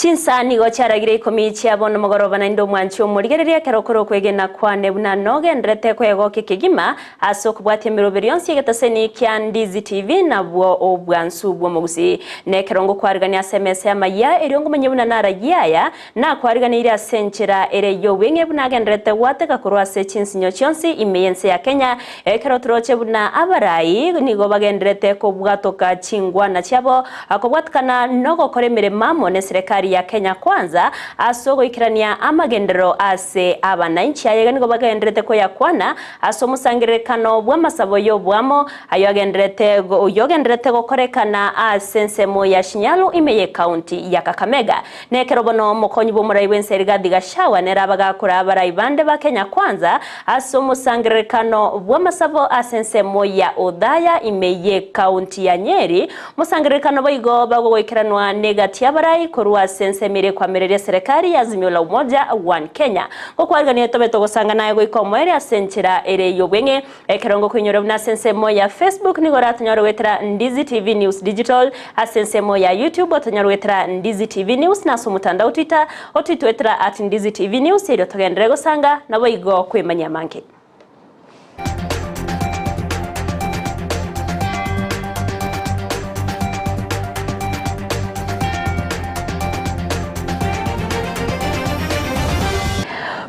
Chinsa nigo charagire Ikomi chiabona mogoroba na ndo mwancho murigereria kerokoro kwegena kwane buna noge ndrete kwego kikigima aso kubwati miroberi yonsi getaseni kya Ndizi TV na bwo obwansu bwo Gusii ne kerongo kwarigania SMS Amayia eriongo menyebuna nara yaya na kwarigania ira senchera ere yo wenge buna gendrete wate kakurwa se Chinsinyo chonsi imeyense ya Kenya kerotroche buna abarai nigo bagendrete ko bwatoka chingwa na chiabo akobwatkana nogo koremere mamo ne serikali ya Kenya kwanza asogo ikirania amagendero ase abananchi ayegani bagendrete ko yakwana aso musangirekano bw'amasabo yo bwamo ayogendrete gokorekana asensemo ya Shinyalu imeye county ya Kakamega nekerobono mokonyi b'umurayi w'enseriga digashawa nerabaga kura abarayi bande ba Kenya kwanza aso musangirekano bw'amasabo asensemo ya Odaya imeye county ya Nyeri musangirekano boigo bagoikiranwa negati abarayi kurwa sensemire kwa merere serikali ya Zimio la Umoja One Kenya kokwarigania tobeto gosanga nayo Ikomi ya senchera ere yobwenge ekerongo kwinyoro na sensemo ya Facebook nigora tanyoro wetra Ndizi TV News Digital asensemo ya YouTube tanyoro wetra Ndizi TV News na somutanda Twitter otitwetra @Ndizi TV News ero togendere gosanga nabo igo kwemanya manke.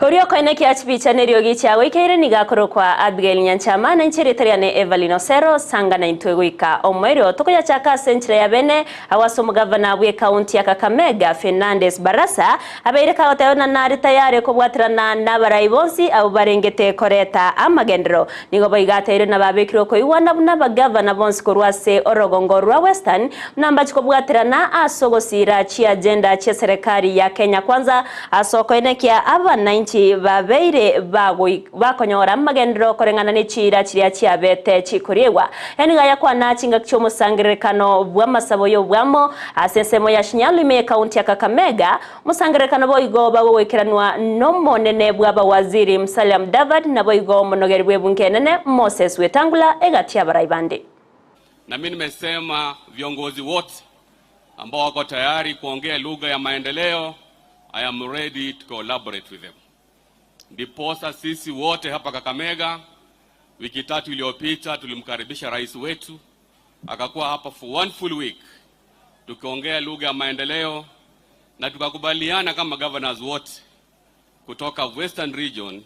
Orio koine kiachipi chaneri ogi chawe ikeire nigakoro kwa Abigail Nyanchama na nchiri tariane Everlyne Osero sanga na intueguika omoiro toko ya chaka senchire ya bene awasomo gavana we county ya Kakamega Fernandez Barasa abeire kaotayona nari tayari kubwatirana n'abarayi bonsi au barengete koreta amagendero nigo boigateire nababekiro ko iwana buna gavana bonsi korwase orogongo rwa Western namba chikobwatirana asogosira chi agenda che serikali ya Kenya kwanza asoko enekia abananchi babeire bakonyora amagendero korengana n'icira kiriya cyabete cikuriwa yani gaya kwana cinga cyo musangirekano bw'amasabo yo bwamo asensemo ya Shinyalu imeye county ya Kakamega musangirekano boigo bawekeranwa no monene bw'aba waziri Musalia Mudavadi na boigo monogerwe bunkenene Moses Wetangula egati abarayi bande. Na mimi nimesema viongozi wote ambao wako tayari kuongea lugha ya maendeleo, I am ready to collaborate with them. Ndiposa sisi wote hapa Kakamega wiki 3 iliyopita tulimkaribisha rais wetu akakuwa hapa for 1 full week tukiongea lugha ya maendeleo na tukakubaliana kama governors wote kutoka Western region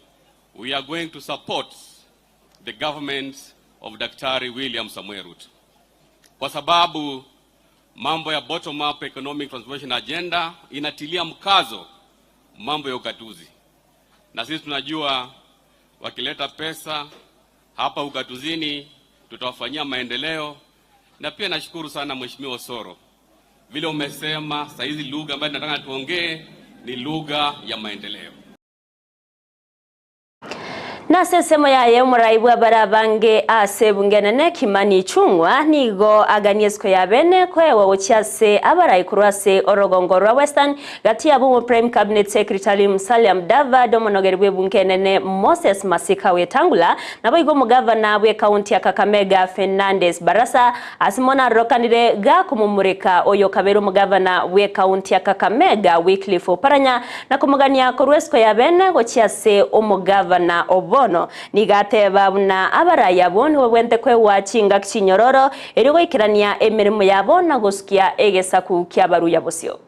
we are going to support the government of Daktari William Samoei Ruto kwa sababu mambo ya bottom up economic transformation agenda inatilia mkazo mambo ya ugatuzi. Na sisi tunajua wakileta pesa hapa ugatuzini tutawafanyia maendeleo. Na pia nashukuru sana Mheshimiwa Osero vile umesema saa hizi lugha ambayo nataka tuongee ni lugha ya maendeleo. Na sensemo ya umuraibu barabange asebungenene Kimani Chungwa nigo aganiesiko ya bene kwewa uchiase abarayi kurwase orogongo rwa Western gati ya bumu Prime Cabinet Secretary Musalia Mudavadi domonogerwe bunkenene Moses Masika Wetangula na boigo mugavana we county ya Kakamega Fernandez Barasa asimona rokanire ga kumumurika oyo kabero mugavana we county ya Kakamega Wycliffe Oparanya na kumugania kurwesiko ya bene uchiase umugavana Obo nigateba buna abaraya bone webwente kwe wachinga kinyororo erigo ikirania emirimo yabo na gusikia egesaku kyabaruya bosio.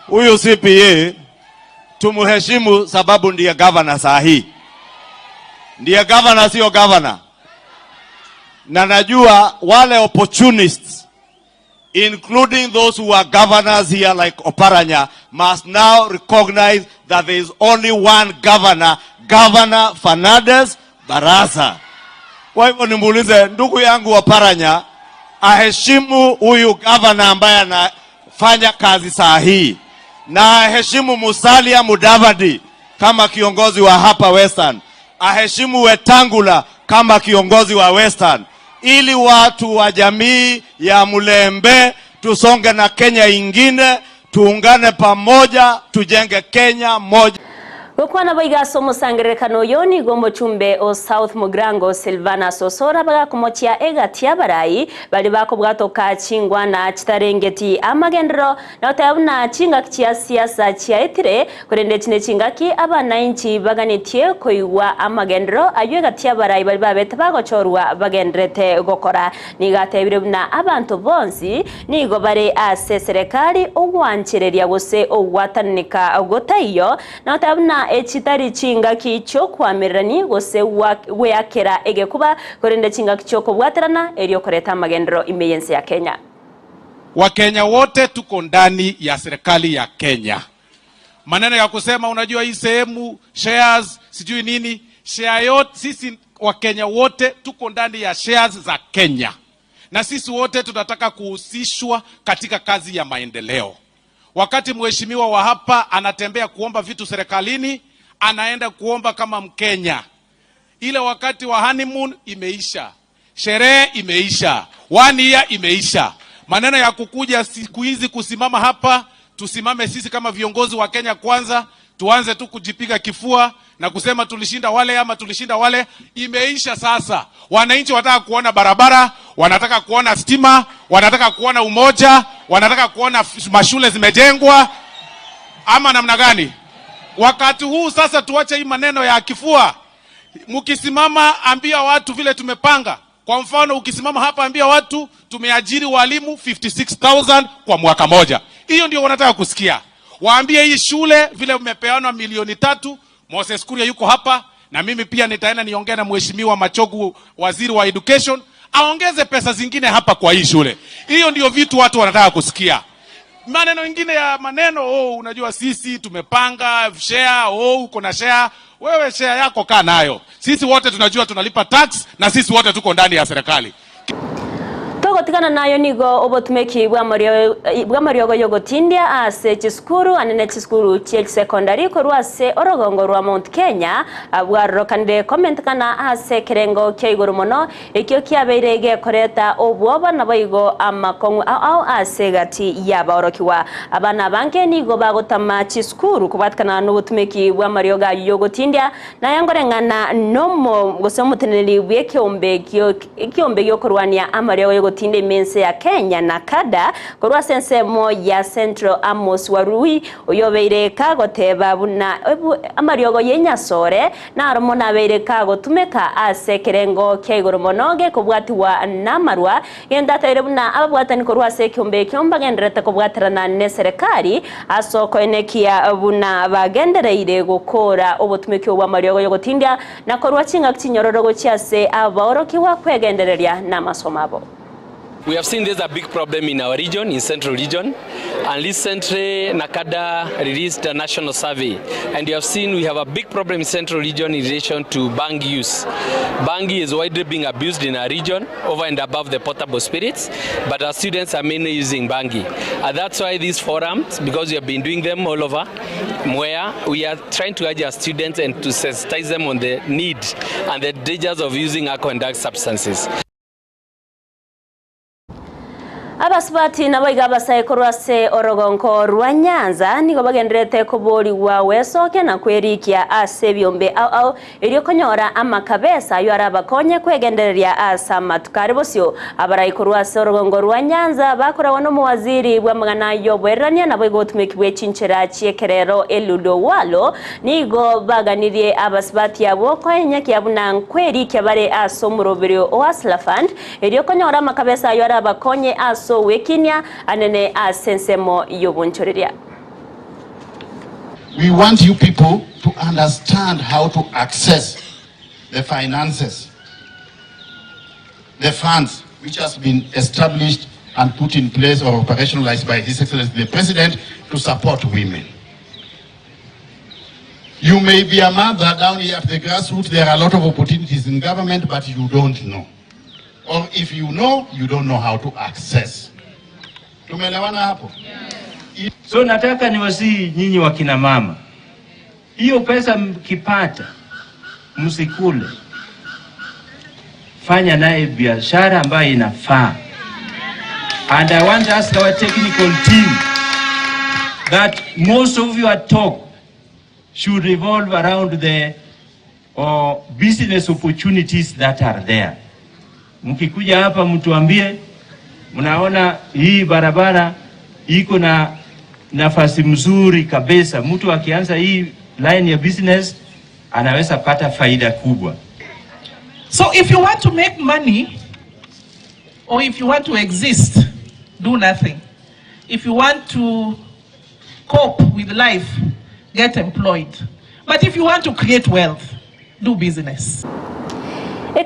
Huyu CPA tumuheshimu sababu ndiye governor sahi. Ndiye governor sio governor. Na najua wale opportunists including those who are governors here like Oparanya must now recognize that there is only one governor, Governor Fernandez Barasa. Kwa hivyo nimuulize ndugu yangu Oparanya aheshimu huyu governor ambaye anafanya kazi sahihi na aheshimu Musalia Mudavadi kama kiongozi wa hapa Western, aheshimu Wetangula kama kiongozi wa Western, ili watu wa jamii ya Mulembe tusonge na Kenya ingine, tuungane pamoja, tujenge Kenya moja. Gukwana baiga somo sangerekano yoni gombo chumbe o South Mugrango Silvana Sosora baga kumochia ega tiabarai bali bako bwatoka chingwa na chitarengeti amagendro na utabuna chinga kia siasa chia etire kurende chine chingaki abana inchi baganitie koiwa amagendro ayuega tiabarai bali babeta bago chorwa bagendrete gokora nigate birubna abantu bonsi nigo bare ase serikali ogwanchereria gose ogwatanika gotayo na utabuna echitari chinga kicho kwamirani gose weakera egekuba korende chinga kicho kubwaterana elio koreta magendro imeyensi ya Kenya. Wakenya wote tuko ndani ya serikali ya Kenya. Maneno ya kusema unajua hii sehemu shares sijui nini, share yote sisi Wakenya wote tuko ndani ya shares za Kenya. Na sisi wote tunataka kuhusishwa katika kazi ya maendeleo. Wakati mheshimiwa wa hapa anatembea kuomba vitu serikalini, anaenda kuomba kama Mkenya. Ile wakati wa honeymoon imeisha. Sherehe imeisha. 1 year imeisha. Maneno ya kukuja siku hizi kusimama hapa, tusimame sisi kama viongozi wa Kenya kwanza, tuanze tu kujipiga kifua na kusema tulishinda wale ama tulishinda wale, imeisha sasa. Wananchi wanataka kuona barabara, wanataka kuona stima, wanataka kuona umoja, wanataka kuona mashule zimejengwa ama namna gani? Wakati huu sasa tuache hii maneno ya kifua. Mkisimama ambia watu vile tumepanga. Kwa mfano ukisimama hapa ambia watu tumeajiri walimu 56,000 kwa mwaka moja. Hiyo ndio wanataka kusikia. Waambie hii shule vile umepeana 3 million. Moses Kuria yuko hapa na mimi pia nitaenda niongea na mheshimiwa Machogu, waziri wa education, aongeze pesa zingine hapa kwa hii shule. Hiyo ndio vitu watu wanataka kusikia. Maneno mengine ya maneno, unajua sisi tumepanga share, uko na share, wewe share yako kaa nayo. Sisi wote tunajua tunalipa tax na sisi wote tuko ndani ya serikali. Togotikana nayo nigo obotumeki bwa Mario yogotindia ase chiskuru anene chiskuru chiel secondary korwase orogongo rwa Mount Kenya abwaro kande comment kana ase kerengo kyaiguru mono ekyo kyabeirege koreta obwoba nabaigo amakongu au ase gati yaborokiwa abana banke nigo bagotama chiskuru kubatkana n'obutumeki bwa Mario yogotindia na yangorengana nomo gosomuteneli bwekyombe yokorwania Amario tinde mense ya Kenya na kada korwa sensemo ya Central Amos Warui oyobeire kagoteba buna Amariogo yenyasore na aromona beire kagotumeka ase kerengo kyaiguru monoge kubwatiwa namarwa yenda tere buna ababwatani korwa se kyombe kyombagendrete kubwaterana ne serikali asoko enekia buna bagendereire gukora obutumekyo bwa Amariogo yogotindia na korwa chinga kinyororogo cyase aborokiwa kwegendereria na masomabo. We have seen there's a big problem in our region, in Central Region, and recently NACADA released a national survey, and you have seen we have a big problem in Central Region in relation to bang use. Bang is widely being abused in our region, over and above the potable spirits, but our students are mainly using bangi. And that's why these forums, because we have been doing them all over, where we are trying to urge our students and to sensitize them on the need and the dangers of using alcohol and drug substances. Abasbati nabaiga basaye korwase orogonko rwa Nyanza nigo bagendrete kubori wa wesoke na kwerikia ase byombe au elio konyora amakabesa yo arabakonye kwegendereria asa matukari bosyo abarayi korwase orogonko rwa Nyanza bakora wano mu waziri bwa magana yobwerania nabaigo tumekibwe Chinchera chiekerero eludo walo nigo baganirie abasbati abo kwenya kyabuna kwerikia bare aso murobero oasla fund elio konyora amakabesa yo arabakonye aso wekinya anene asensemo yobonchoreria. We want you people to understand how to access the finances, the funds which has been established and put in place or operationalized by His Excellency the President to support women. You may be a mother down here at the grassroots. There are a lot of opportunities in government, but you don't know. Or if you know, you don't know how to access. Tumeelewana hapo? So nataka niwasihi nyinyi wakina mama, hiyo pesa mkipata msikule, fanya naye biashara ambayo inafaa. And I want to ask our technical team that most of you are talk should revolve around the business opportunities that are there. Mkikuja hapa mtuambie, mnaona hii barabara iko na nafasi mzuri kabisa. Mtu akianza hii line ya business anaweza pata faida kubwa. So if you want to make money, or if you want to exist, do nothing. If you want to cope with life, get employed. But if you want to create wealth, do business.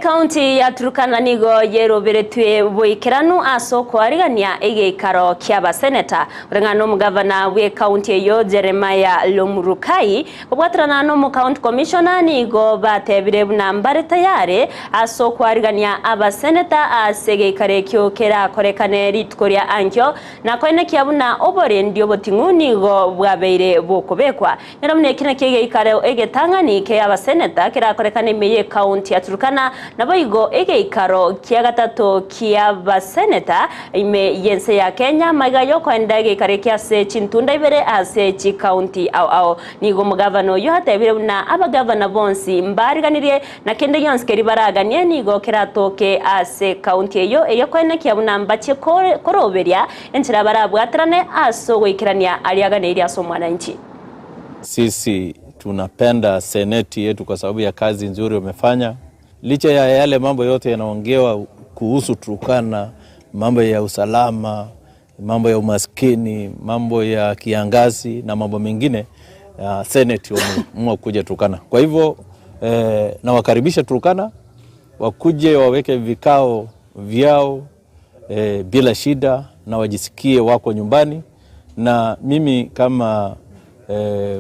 County ya Turkana nigo yeroberetwe boikeranu aso kwarigania igikaro kya baseneta urengano mugavana we county yo Jeremiah Lomurukai obwatrana no mu county commissioner nigo batebire bunambare tayare aso kwarigania abaseneta asege kare kyo kera korekane ritkoria ankyo na koine kyabuna obore ndio botingu nigo bwabeire bokobekwa neramune kina kigikare egetangani ke abaseneta kera korekane meye county ya Turkana naboigo ikaro kia gatatu kia baseneta ime yense ya Kenya magayo kwenda igikare kia se chintunda ibere ase chi county au nigo mugavano yo hatebire na abagavana bonsi mbariganirie na kende yonskeri baraganie nigo keratoke ase county yo kwenda kia bunamba che koroberia enchira barabwatrane aso wikirania aliaganiria so mwananchi. Sisi tunapenda seneti yetu kwa sababu ya kazi nzuri wamefanya. Licha ya yale mambo yote yanaongewa kuhusu Turkana, mambo ya usalama, mambo ya umaskini, mambo ya kiangazi na mambo mengine, Senate wameamua kuja Turkana. Kwa hivyo na wakaribisha Turkana, wakuje waweke vikao vyao bila shida na wajisikie wako nyumbani. Na mimi kama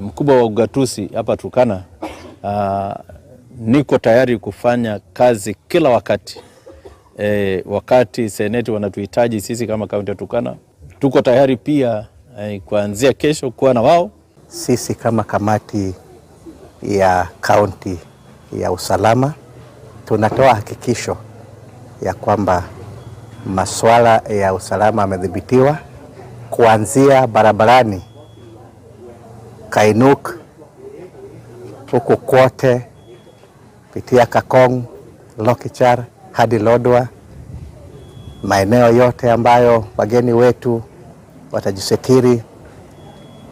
mkubwa wa ugatuzi hapa Turkana, niko tayari kufanya kazi kila wakati. Wakati seneti wanatuhitaji sisi kama kaunti ya Turkana, tuko tayari pia kuanzia kesho kuwa na wao. Sisi kama kamati ya kaunti ya usalama tunatoa hakikisho ya kwamba masuala ya usalama yamedhibitiwa kuanzia barabarani Kainuk huko kote pitia Kakong, Lokichar hadi Lodwa, maeneo yote ambayo wageni wetu watajisitiri,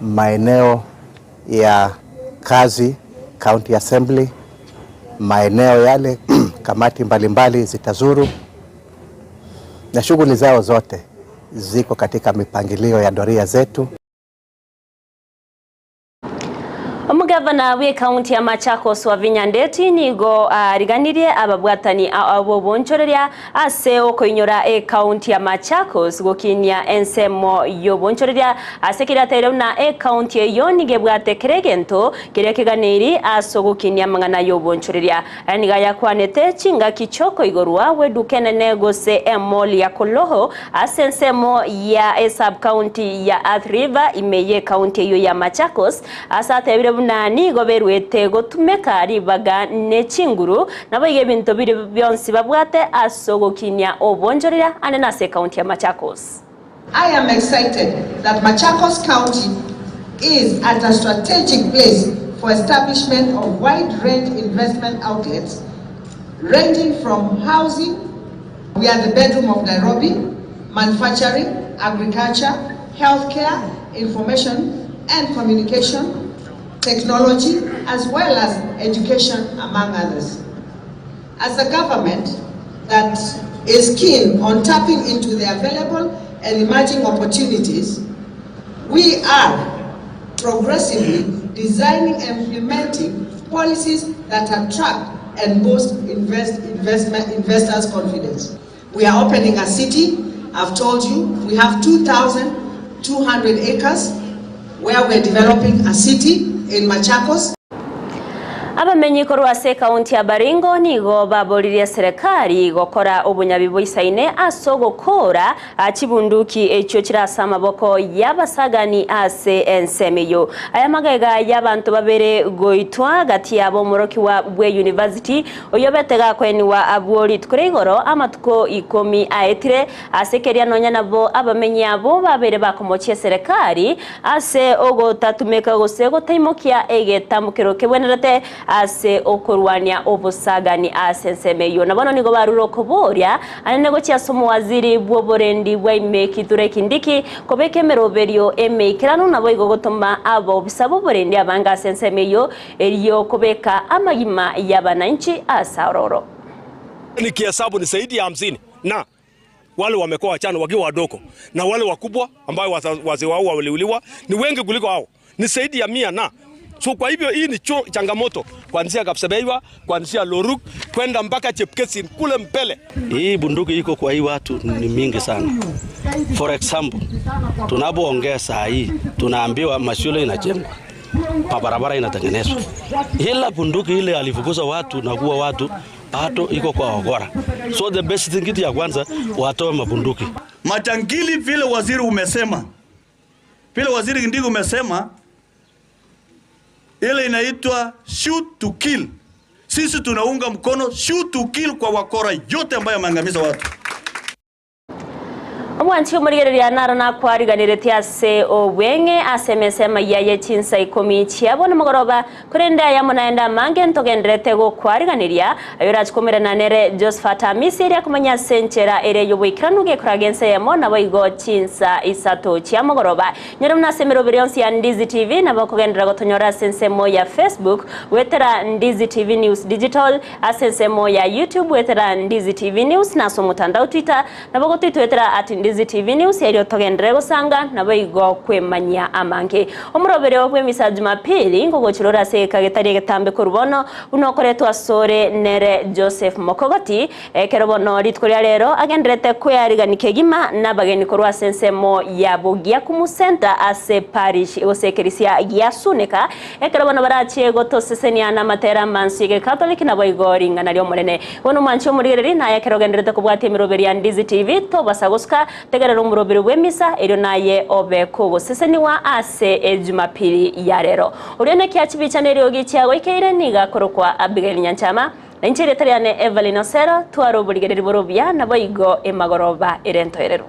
maeneo ya kazi county assembly, maeneo yale kamati mbalimbali zitazuru, na shughuli zao zote ziko katika mipangilio ya doria zetu. Omugavana we county ya Machakos wa Vinyandeti nigo riganirie ababwatani abo bonchoreria ase okoinyora county ya Machakos gokinya ensemo yo bonchoreria ase kiratere na county yo nigebwate keregento kirekeganiri aso gokinya mangana yo bonchoreria aniga yakwanete chinga kichoko igorwa wedukene negose emoli ya Koloho ase ensemo ya sub county ya Athi River imeye county yo ya Machakos asa tebire nani goberwete gotumeka ribaga nechinguru naboige bintu biri byonsi babwate asogokinya obonjorera ane na se county ya Machakos. I am excited that Machakos County is at a strategic place for establishment of wide-range investment outlets ranging from housing, we are the bedroom of Nairobi, manufacturing, agriculture, healthcare, information and communication, technology, as well as education, among others. As a government that is keen on tapping into the available and emerging opportunities, we are progressively designing and implementing policies that attract and boost investors' confidence. We are opening a city. I've told you, we have 2,200 acres where we're developing a city in Machakos. Abamenyi korwase kaunti ya Baringo nigo baburirie serikali gokora obunyabibu isaine aso gukora akibunduki ekyo kirasa amaboko y'abasagani ase ensemeyo. Aya magega y'abantu babere goitwa gati yabo muroki wa bwe university oyobetega kweni wa abwori tukuregoro amatuko Ikomi aetire asekeria nonya nabo abamenyi abo babere bakomochie serikali ase ogotatumeka gosego taimokia egetamukiro kebwenerete ase okurwania obusagani ase nsemeyo nabono nigo baruroko boria anego chiasomo waziri bwoborendi bwa imeki turekindiki kobeke meroberio emekirano nabo igogotoma abo bisabo borendi abanga ase nsemeyo eriyo kobeka amagima y'abananchi asaroro. Nikihesabu ni zaidi ya 50 na wale wamekuwa wachana wakiwa wadogo na wale wakubwa ambao wazee wao waliuliwa ni wengi kuliko hao, ni zaidi ya 100 na so kwa hivyo hii ni changamoto kuanzia Kapsabeiwa, kuanzia Loruk kwenda mpaka Chepkesin kule mbele. Hii bunduki iko kwa hii watu ni mingi sana. For example, tunapoongea saa hii tunaambiwa mashule inajengwa, barabara inatengenezwa. Ila bunduki ile alifukuza watu na kuua watu bado iko kwa Ogora. So the best thing kitu ya kwanza watoe mabunduki. Matangili vile waziri umesema. Vile waziri Ndizi umesema ile inaitwa shoot to kill. Sisi tunaunga mkono shoot to kill kwa wakora yote ambayo yameangamiza watu. Omwanchi omurigereria narana kwariganirete ase obwenge asemesema yaye Chinsa Ikomi chiabona mogoroba kurenda yamunaenda mange ntogendrete go kwariganiria ayurachikomera nere Josephat Amisiria kumanya senchera ere yobwikiranuge kuragense yamo nabo igo Chinsa isato chiamogoroba nyarumna semero birionsi ya Ndizi TV nabo kugendera gotonyora sensemo ya Facebook wetera Ndizi TV News Digital asensemo ya YouTube wetera Ndizi TV News naso mutandao Twitter nabo gotwitwetera @Ndizi TV News yero togendere gusanga nabo igo kwemanya amange omurobere obwe misa Jumapili ngogochirora se kagetari getambe kurubono unokoretwa Asore nere Joseph Mokogoti kerobono ritkoria rero agendrete kwariganike gima nabageni korwa sensemo ya Bugia kumu center ase parish osekerisia ya Suneka kerobono barachie gotosesenia na matera mansige Catholic nabo igo ringana ryo munene wono mancho murigeri na yakerogendrete kubwate miroberi ya Ndizi TV to basaguska tegerera umurobero wemisa ero naye obeko goseseniwa ase Jumapili ya rero urione kiachibichane ryo gichago ikeire niga korokwa Abigail Nyanchama na inchere tariane Everlyne Osero twaro burigeri borobia nabo igo emagoroba irentoerero.